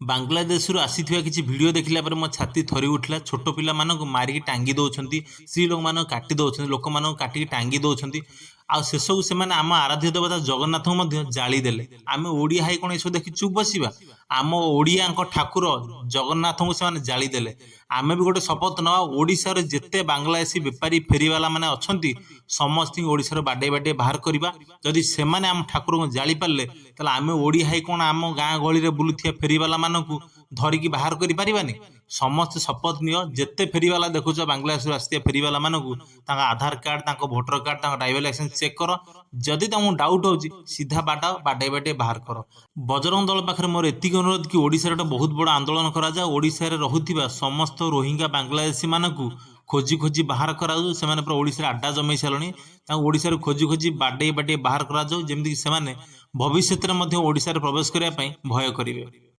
ବାଂଲାଦେଶରୁ ଆସିଥିବା କିଛି ଭିଡ଼ିଓ ଦେଖିଲା ପରେ ମୋ ଛାତି ଥରି ଉଠିଲା। ଛୋଟ ପିଲାମାନଙ୍କୁ ମାରିକି ଟାଙ୍ଗି ଦେଉଛନ୍ତି, ସ୍ତ୍ରୀ ଲୋକମାନଙ୍କୁ କାଟି ଦେଉଛନ୍ତି, ଲୋକମାନଙ୍କୁ କାଟିକି ଟାଙ୍ଗି ଦେଉଛନ୍ତି। ଆଉ ସେସବୁ ସେମାନେ ଆମ ଆରାଧ୍ୟ ଦେବତା ଜଗନ୍ନାଥଙ୍କୁ ମଧ୍ୟ ଜାଳି ଦେଲେ। ଆମେ ଓଡ଼ିଆ ହେଇ କ'ଣ ଏସବୁ ଦେଖି ଚୁପ୍ ବସିବା? ଆମ ଓଡ଼ିଆଙ୍କ ଠାକୁର ଜଗନ୍ନାଥଙ୍କୁ ସେମାନେ ଜାଳି ଦେଲେ। ଆମେ ବି ଗୋଟେ ଶପଥ ନେବା, ଓଡ଼ିଶାରେ ଯେତେ ବାଂଲାଦେଶୀ ବେପାରୀ ଫେରିବାଲା ମାନେ ଅଛନ୍ତି ସମସ୍ତଙ୍କୁ ଓଡ଼ିଶାରୁ ବାଡ଼େଇ ବାଡ଼େଇ ବାହାର କରିବା। ଯଦି ସେମାନେ ଆମ ଠାକୁରଙ୍କୁ ଜାଳି ପାରିଲେ, ତାହେଲେ ଆମେ ଓଡ଼ିଆ ହେଇ କ'ଣ ଆମ ଗାଁ ଗହଳିରେ ବୁଲୁଥିବା ଫେରିବାଲା ମାନଙ୍କୁ ଧରିକି ବାହାର କରିପାରିବାନି? ସମସ୍ତେ ଶପଥ ନିଅ, ଯେତେ ଫେରିବାଲା ଦେଖୁଛ ବାଂଲାଦେଶରୁ ଆସିଥିବା ଫେରିବାଲା ମାନଙ୍କୁ ତାଙ୍କ ଆଧାର କାର୍ଡ଼, ତାଙ୍କ ଭୋଟର କାର୍ଡ଼, ତାଙ୍କ ଡ୍ରାଇଭିଂ ଲାଇସେନ୍ସ ଚେକ୍ କର। ଯଦି ତମକୁ ଡାଉଟ୍ ହେଉଛି ସିଧା ବାଡ଼ାଅ, ବାଡ଼େଇ ବାଡ଼େଇ ବାହାର କର। ବଜରଙ୍ଗ ଦଳ ପାଖରେ ମୋର ଏତିକି ଅନୁରୋଧ କି ଓଡ଼ିଶାରେ ଗୋଟେ ବହୁତ ବଡ଼ ଆନ୍ଦୋଳନ କରାଯାଉ। ଓଡ଼ିଶାରେ ରହୁଥିବା ସମସ୍ତ ରୋହିଙ୍ଗ୍ୟା ବାଂଲାଦେଶୀ ମାନଙ୍କୁ ଖୋଜି ଖୋଜି ବାହାର କରାଯାଉ। ସେମାନେ ପୁରା ଓଡ଼ିଶାରେ ଆଡ୍ଡା ଜମେଇ ସାରିଲେଣି। ତାଙ୍କୁ ଓଡ଼ିଶାରୁ ଖୋଜି ଖୋଜି ବାଡ଼େଇ ବାଡ଼େଇ ବାହାର କରାଯାଉ, ଯେମିତିକି ସେମାନେ ଭବିଷ୍ୟତରେ ମଧ୍ୟ ଓଡ଼ିଶାରେ ପ୍ରବେଶ କରିବା ପାଇଁ ଭୟ କରିବେ।